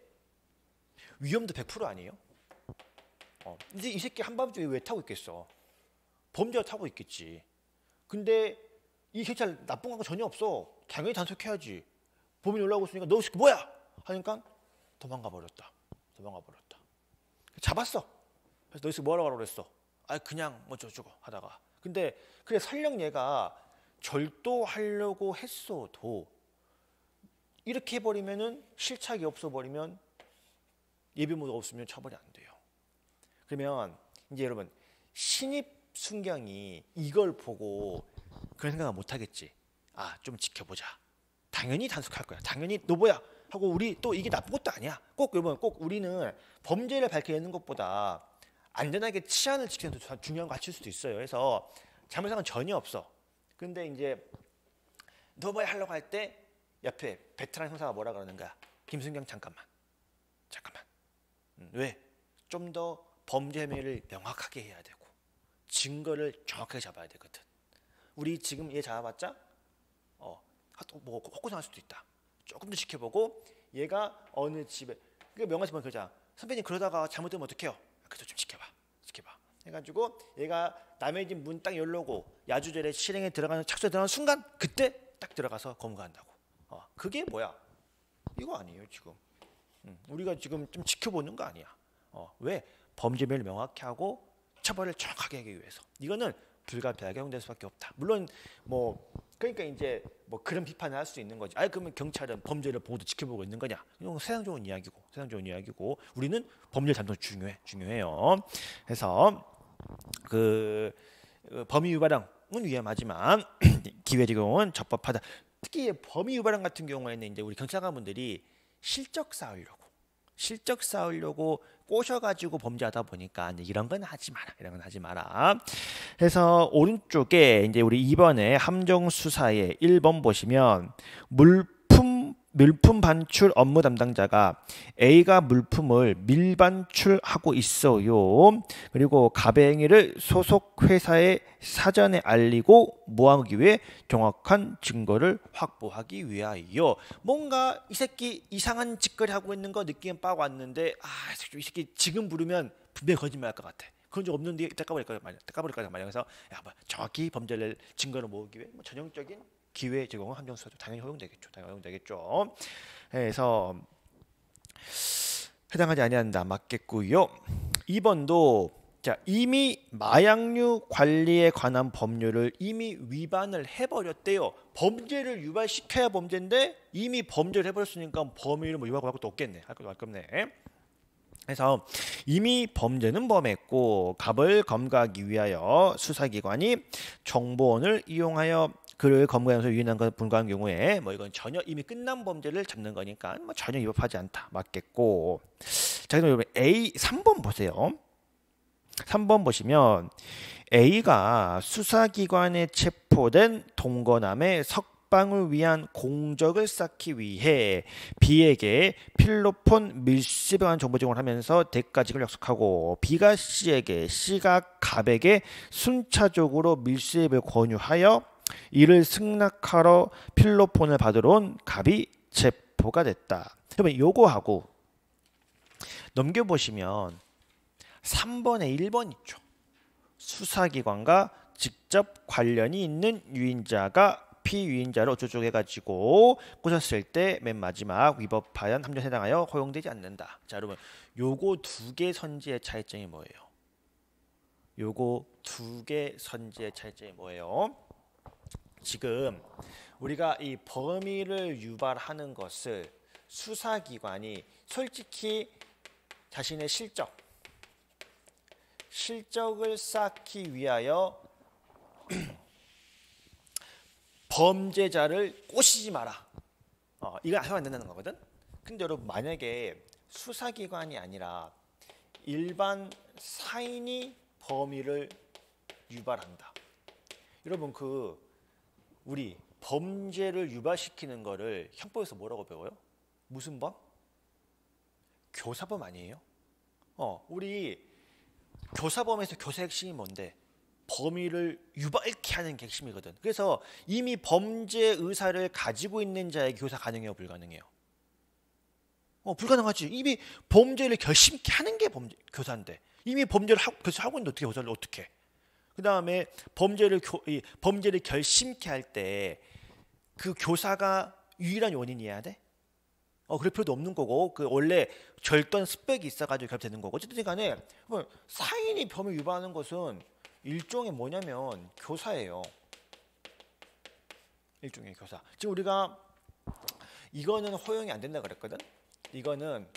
위험도 100% 아니에요? 이제 이 새끼 한밤중에 왜 타고 있겠어? 범죄가 타고 있겠지. 근데 이 경찰 나쁜 거 전혀 없어. 당연히 단속해야지. 범인이 올라오고 있으니까 너 새끼 뭐야? 하니까 도망가 버렸다. 잡았어. 그래서 너 새끼 뭐라고 하라고 그랬어? 그냥 뭐 저쩌고 하다가. 근데 그래 설령 얘가 절도하려고 했어도 이렇게 해버리면은 실착이 없어버리면 예비모가 없으면 처벌이 안 돼요. 그러면 이제 여러분 신입 순경이 이걸 보고 그런 생각을 못 하겠지. 좀 지켜보자. 당연히 단속할 거야. 당연히 너 뭐야? 하고 우리 또 이게 나쁜 것도 아니야. 여러분 꼭 우리는 범죄를 밝혀내는 것보다 안전하게 치안을 지키는 게 더 중요한 거 같을 수도 있어요. 그래서 잘못한 건 전혀 없어. 근데 이제 너 뭐야 하려고 할 때 옆에 베테랑 형사가 뭐라 그러는 거야? 김순경 잠깐만. 왜? 좀 더 범죄 혐의를 명확하게 해야 되고 증거를 정확하게 잡아야 되거든. 우리 지금 얘 잡아봤자 뭐 헛고생할 수도 있다. 조금 더 지켜보고 얘가 어느 집에 명확히 보면 그러자. 선배님 그러다가 잘못되면 어떡해요? 그래서 좀 지켜봐. 해가지고 얘가 남의 집 문 딱 열려고 야주절에 실행에 들어가는 착수에 들어가는 순간 그때 딱 들어가서 검거한다고. 그게 뭐야? 이거 아니에요 지금. 우리가 지금 좀 지켜보는 거 아니야. 왜? 범죄를 명확히 하고 처벌을 정확하게 하기 위해서. 이거는 불가피하게 허용될 수밖에 없다. 물론 뭐 그러니까 이제 뭐 그런 비판을 할 수 있는 거지. 그러면 경찰은 범죄를 보고도 지켜보고 있는 거냐? 이건 세상적인 이야기고 우리는 범죄를 잡는 게 중요해요. 그래서 그 범위 유발행은 위험하지만 기회 제공은 적법하다. 특히 범위 유발행 같은 경우에는 이제 우리 경찰관분들이 실적 쌓으려고 꼬셔가지고 범죄하다 보니까 이런 건 하지 마라. 그래서 오른쪽에 이제 우리 2번에 함정 수사의 1번 보시면 물품 반출 업무 담당자가 A가 물품을 밀반출하고 있어요. 그리고 가배행위를 소속 회사에 사전에 알리고 모하기 위해 정확한 증거를 확보하기 위하여. 뭔가 이 새끼 이상한 짓거리 하고 있는 거 느낌 빠고 왔는데 이 새끼 지금 부르면 분명히 거짓말할 것 같아. 그런 적 없는데 떼까버릴 거야 말이야. 그래서 정확히 범죄를 증거를 모으기 위해 전형적인 기회 제공은 함정 수사도 당연히 허용되겠죠. 그래서 해당하지 아니한다. 맞겠고요. 2번도 이미 마약류 관리에 관한 법률을 이미 위반을 해버렸대요. 범죄를 유발시켜야 범죄인데 이미 범죄를 해버렸으니까 범위를 뭐 유발할 것도 없겠네. 할 것도 없네. 그래서 이미 범죄는 범했고 갑을 검거하기 위하여 수사기관이 정보원을 이용하여 그를 검거하면서 유인한 것에 불과한 경우에 뭐 이건 전혀 이미 끝난 범죄를 잡는 거니까 뭐 전혀 위법하지 않다. 맞겠고. 자, 그럼 여러분 A 3번 보세요. 3번 보시면 A가 수사기관에 체포된 동거남의 석방을 위한 공적을 쌓기 위해 B에게 필로폰 밀수에 관한 정보 제공을 하면서 대가직을 약속하고 B가 C에게 C가 갑에게 순차적으로 밀수입을 권유하여 이를 승낙하러 필로폰을 받으러 온 갑이 체포가 됐다. 그러면 요거하고 넘겨보시면 3번에 1번 있죠. 수사기관과 직접 관련이 있는 유인자가 피유인자를 어쩌고 해가지고 꼬셨을 때 맨 마지막 위법하연 함정에 해당하여 허용되지 않는다. 자, 여러분 요거 두 개 선지의 차이점이 뭐예요? 요거 두 개 선지의 차이점이 뭐예요? 지금 우리가 이 범위를 유발하는 것을 수사기관이 솔직히 자신의 실적을 쌓기 위하여 범죄자를 꼬시지 마라. 이거 하면 안 된다는 거거든. 근데 여러분 만약에 수사기관이 아니라 일반 사인이 범위를 유발한다. 여러분 우리 범죄를 유발시키는 거를 형법에서 뭐라고 배워요? 무슨 범? 교사범 아니에요? 우리 교사범에서 교사 핵심이 뭔데? 범위를 유발케 하는 게 핵심이거든. 그래서 이미 범죄 의사를 가지고 있는 자에게 교사 가능해요, 불가능해요? 불가능하지. 이미 범죄를 결심케 하는 게 교사인데 이미 범죄를 하고 있는데 어떻게 교사를 어떻게? 그 다음에 범죄를 결심케 할 때 그 교사가 유일한 원인이어야 돼? 그럴 필요도 없는 거고 원래 절도한 스펙이 있어가지고 결합되는 거고 어쨌든 간에 사인이 범위 유발하는 것은 일종의 뭐냐면 교사예요. 일종의 교사. 지금 우리가 이거는 허용이 안 된다 그랬거든. 이거는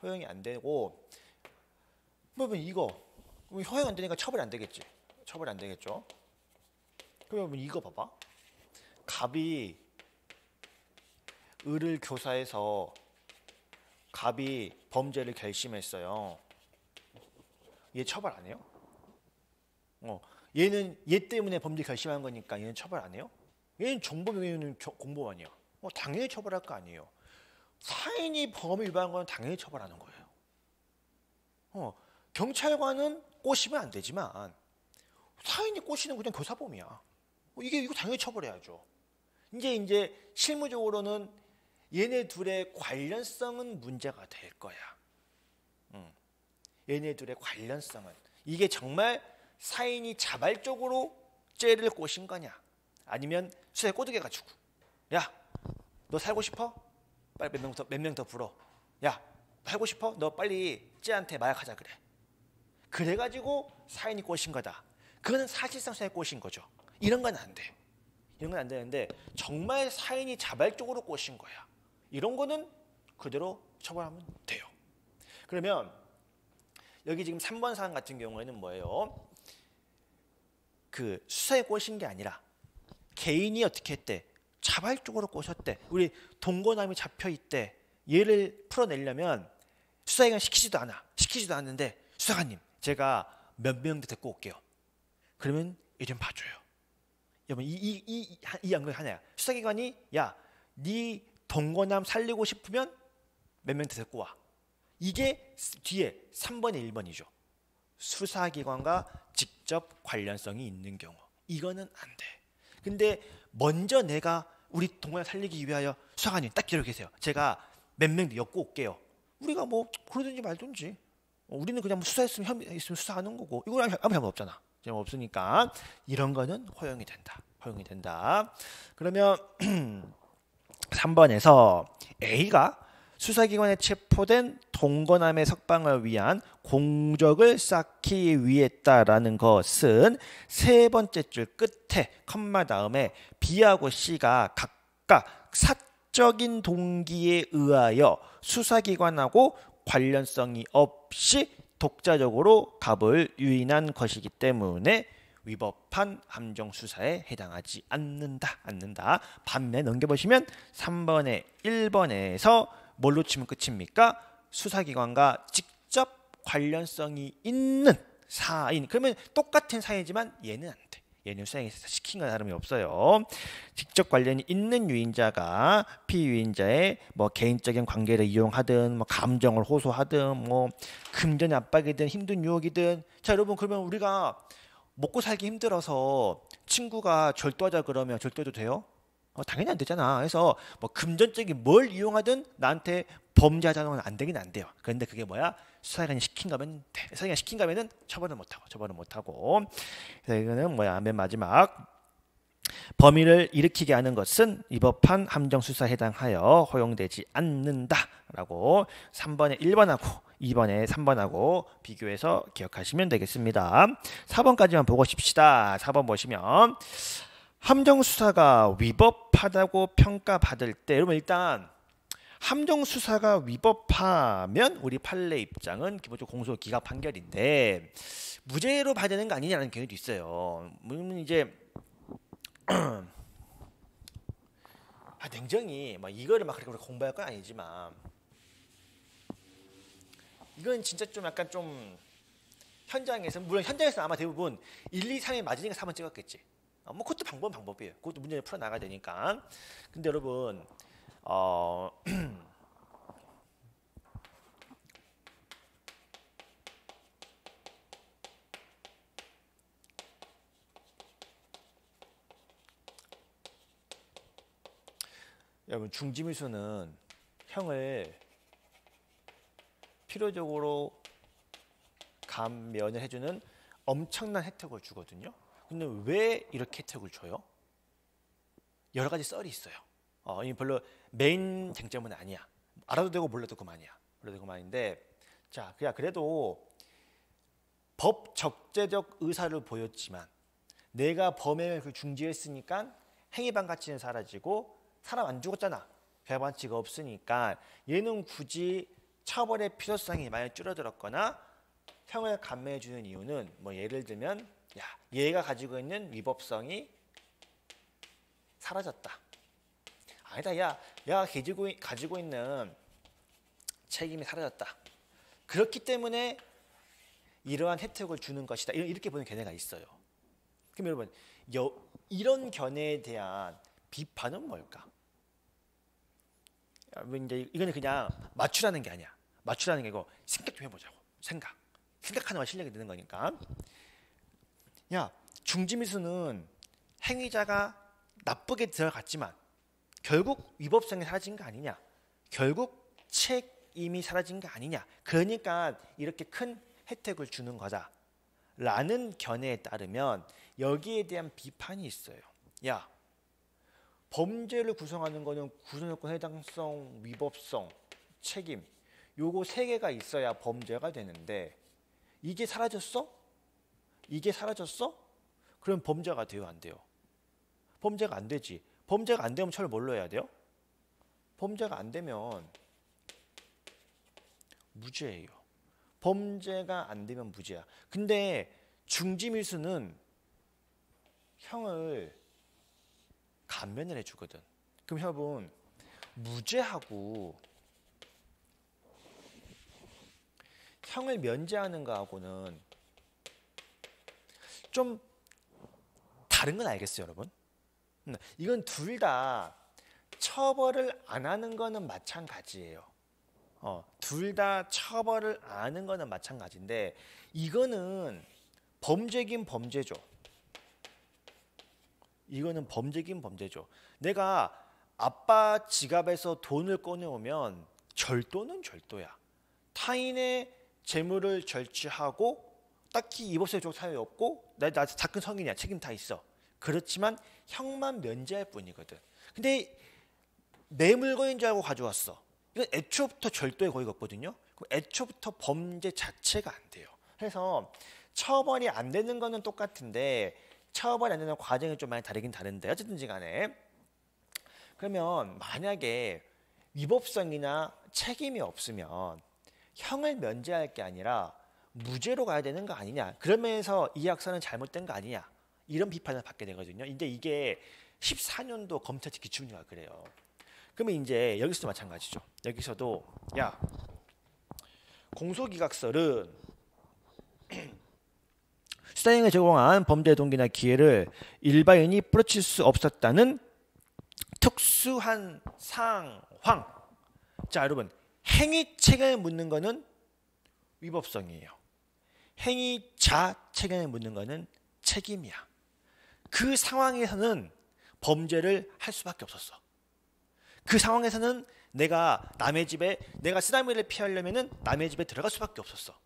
허용이 안 되고 이거 허용 안 되니까 처벌이 안 되겠지. 처벌이 안 되겠죠. 그러면 이거 봐봐. 갑이 을을 교사해서 갑이 범죄를 결심했어요. 얘 처벌 안 해요? 얘는 얘 때문에 범죄 결심한 거니까 얘는 처벌 안 해요? 얘는 정범이는 공범아니야. 당연히 처벌할 거 아니에요. 사인이 범위 위반한 건 당연히 처벌하는 거예요. 경찰관은 꼬시면 안 되지만 사인이 꼬시는 그냥 교사범이야. 이거 당연히 처벌해야죠. 이제 실무적으로는 얘네 둘의 관련성은 문제가 될 거야. 얘네 둘의 관련성은 이게 정말 사인이 자발적으로 죄를 꼬신 거냐? 아니면 수사에 꼬드겨가지고 야, 너 살고 싶어? 빨리 몇 명 더 불어. 야, 살고 싶어? 너 빨리 쟤한테 마약하자 그래. 그래가지고 사인이 꼬신 거다. 그거는 사실상 수사에 꼬신 거죠. 이런 건 안 돼. 이런 건 안 되는데 정말 사인이 자발적으로 꼬신 거야. 이런 거는 그대로 처벌하면 돼요. 그러면 여기 지금 3번 사안 같은 경우에는 뭐예요? 수사에 꼬신 게 아니라 개인이 어떻게 했대? 자발적으로 꼬셨대. 우리 동거남이 잡혀있대. 얘를 풀어내려면 수사기관 시키지도 않는데 수사관님 제가 몇 명 데리고 올게요. 그러면 얘 좀 봐줘요. 여러분 이 양극이 하나야. 수사기관이 야, 네 동거남 살리고 싶으면 몇 명 데리고 와. 이게 뒤에 3번에 1번이죠. 수사기관과 직접 관련성이 있는 경우. 이거는 안 돼. 근데 먼저 내가 우리 동거남 살리기 위하여 수사관님 딱 기다려 계세요. 제가 몇 명 엮고 올게요. 우리가 그러든지 말든지. 우리는 그냥 수사했으면 혐의 있으면 수사하는 거고 이거랑 아무 잘못 없잖아. 잘못 없으니까 이런 거는 허용이 된다. 허용이 된다. 그러면 3번에서 A가 수사기관에 체포된 동거남의 석방을 위한 공적을 쌓기 위했다라는 것은 세 번째 줄 끝에 컴마 다음에 B하고 C가 각각 사적인 동기에 의하여 수사기관하고 관련성이 없이 독자적으로 갑을 유인한 것이기 때문에 위법한 함정수사에 해당하지 않는다. 반면 넘겨보시면 3번에 1번에서 뭘로 치면 끝입니까? 수사기관과 직접 관련성이 있는 사인. 그러면 똑같은 사인이지만 얘는 안 돼. 얘는 수사기관에서 시킨 건 다름이 없어요. 직접 관련이 있는 유인자가 피유인자의 개인적인 관계를 이용하든 감정을 호소하든 금전의 압박이든 힘든 유혹이든 자 여러분 그러면 우리가 먹고 살기 힘들어서 친구가 절도하자 그러면 절도해도 돼요? 당연히 안 되잖아. 그래서 뭐 금전적인 뭘 이용하든 나한테 범죄하자는 안 되긴 안 돼요. 그런데 그게 뭐야? 수사기관이 시킨 거면 돼. 수사기관이 시킨 거면은 처벌은 못하고. 그래서 이거는 뭐야? 맨 마지막. 범위를 일으키게 하는 것은 위법한 함정수사에 해당하여 허용되지 않는다라고 3번에 1번하고 2번에 3번하고 비교해서 기억하시면 되겠습니다. 4번까지만 보고 싶시다. 4번 보시면 함정수사가 위법하다고 평가받을 때 여러분 일단 함정수사가 위법하면 우리 판례 입장은 기본적으로 공소기각 판결인데 무죄로 봐야 되는 거 아니냐는 경우도 있어요. 물론 이제 냉정히 막 이거를 막 그렇게 공부할 건 아니지만 이건 진짜 좀 약간 좀 현장에서 물론 현장에서 아마 대부분 1, 2, 3이 맞으니까 4번 찍었겠지. 뭐 그것도 방법이에요. 그것도 문제를 풀어 나가야 되니까. 근데 여러분 여러분 중지미수는 형을 필요적으로 감면을 해주는 엄청난 혜택을 주거든요. 근데 왜 이렇게 혜택을 줘요? 여러 가지 썰이 있어요. 이 별로 메인 쟁점은 아니야. 알아도 되고 몰라도 그만이야. 몰라도 그만인데 자, 그래도 법 적재적 의사를 보였지만 내가 범행을 중지했으니까 행위반 가치는 사라지고 사람 안 죽었잖아. 배반치가 없으니까 얘는 굳이 처벌의 필요성이 많이 줄어들었거나 형을 감면해 주는 이유는 뭐 예를 들면 얘가 가지고 있는 위법성이 사라졌다. 아니다. 얘가 가지고 있는 책임이 사라졌다. 그렇기 때문에 이러한 혜택을 주는 것이다. 이렇게 보는 견해가 있어요. 그럼 여러분 이런 견해에 대한 비판은 뭘까? 이제 이거는 그냥 맞추라는 게 아니야. 맞추라는 게 이거 생각 좀 해보자고. 생각하는 건 실력이 되는 거니까. 중지미수는 행위자가 나쁘게 들어갔지만 결국 위법성이 사라진 거 아니냐. 결국 책임이 사라진 거 아니냐. 그러니까 이렇게 큰 혜택을 주는 거다. 라는 견해에 따르면 여기에 대한 비판이 있어요. 범죄를 구성하는 거는 구성요건, 해당성, 위법성, 책임 요거 세 개가 있어야 범죄가 되는데 이게 사라졌어? 그럼 범죄가 돼요, 안 돼요? 범죄가 안 되지. 범죄가 안 되면 처벌 뭘로 해야 돼요? 범죄가 안 되면 무죄예요. 범죄가 안 되면 무죄야. 근데 중지밀수는 형을 감면을 해주거든. 그럼 여러분 무죄하고 형을 면제하는 거하고는 좀 다른 건 알겠어요, 여러분? 이건 둘 다 처벌을 안 하는 거는 마찬가지예요. 둘 다 처벌을 안 하는 거는 마찬가지인데 이거는 범죄긴 범죄죠. 이거는 범죄긴 범죄죠. 내가 아빠 지갑에서 돈을 꺼내오면 절도는 절도야. 타인의 재물을 절취하고 딱히 위법성이 쪽 사유 없고 나 작은 성인이야. 책임 다 있어. 그렇지만 형만 면제할 뿐이거든. 근데 내 물건인 줄 알고 가져왔어. 이건 애초부터 절도에 거의가 없거든요. 그럼 애초부터 범죄 자체가 안 돼요. 그래서 처벌이 안 되는 거는 똑같은데 처벌이 안 되는 과정이 좀 많이 다르긴 다른데 어쨌든지 간에 그러면 만약에 위법성이나 책임이 없으면 형을 면제할 게 아니라 무죄로 가야 되는 거 아니냐. 그러면서 이 약서는 잘못된 거 아니냐. 이런 비판을 받게 되거든요. 근데 이게 14년도 검찰청 기출문제가 그래요. 그러면 이제 여기서도 마찬가지죠. 여기서도 공소기각설은 수사행위에 제공한 범죄 동기나 기회를 일반인이 뿌리칠 수 없었다는 특수한 상황. 자, 여러분 행위 책임을 묻는 거는 위법성이에요. 행위자 책임을 묻는 거는 책임이야. 그 상황에서는 범죄를 할 수밖에 없었어. 그 상황에서는 내가 남의 집에 내가 쓰나미를 피하려면은 남의 집에 들어갈 수밖에 없었어.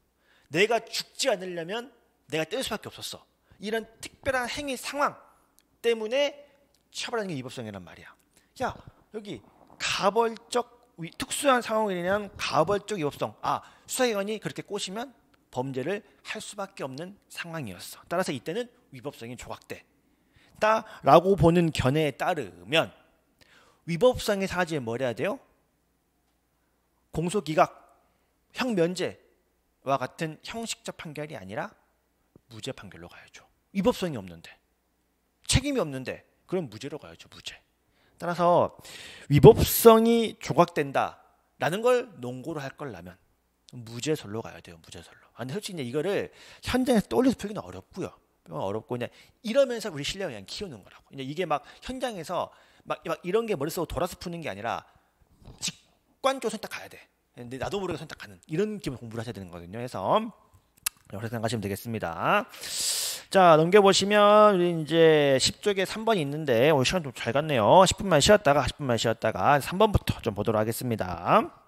내가 죽지 않으려면 내가 뗄 수밖에 없었어. 이런 특별한 행위 상황 때문에 처벌하는 게 위법성이란 말이야. 야, 여기 가벌적 특수한 상황에 대한 가벌적 위법성. 수사기관이 그렇게 꼬시면 범죄를 할 수밖에 없는 상황이었어. 따라서 이때는 위법성이 조각됐다라고 보는 견해에 따르면 위법성의 사지에 뭘 해야 돼요? 공소기각, 형면제와 같은 형식적 판결이 아니라 무죄 판결로 가야죠. 위법성이 없는데, 책임이 없는데 그럼 무죄로 가야죠. 무죄. 따라서 위법성이 조각된다라는 걸 논고로 할 거라면 무죄설로 가야 돼요. 무죄설로. 근데 솔직히 이제 이거를 현장에서 떠올려서 풀기는 어렵고요. 어렵고 그냥 이러면서 우리 실력을 그냥 키우는 거라고. 이제 이게 막 현장에서 막 이런 게 머릿속으로 돌아서 푸는 게 아니라 직관적으로 선택해야 돼. 근데 나도 모르게 선택하는 이런 기분 공부를 하셔야 되는 거거든요. 그래서 그렇게 생각하시면 되겠습니다. 자, 넘겨보시면 우리 이제 10쪽에 3번이 있는데 오늘 시간 좀 잘 갔네요. 10분만 쉬었다가 3번부터 좀 보도록 하겠습니다.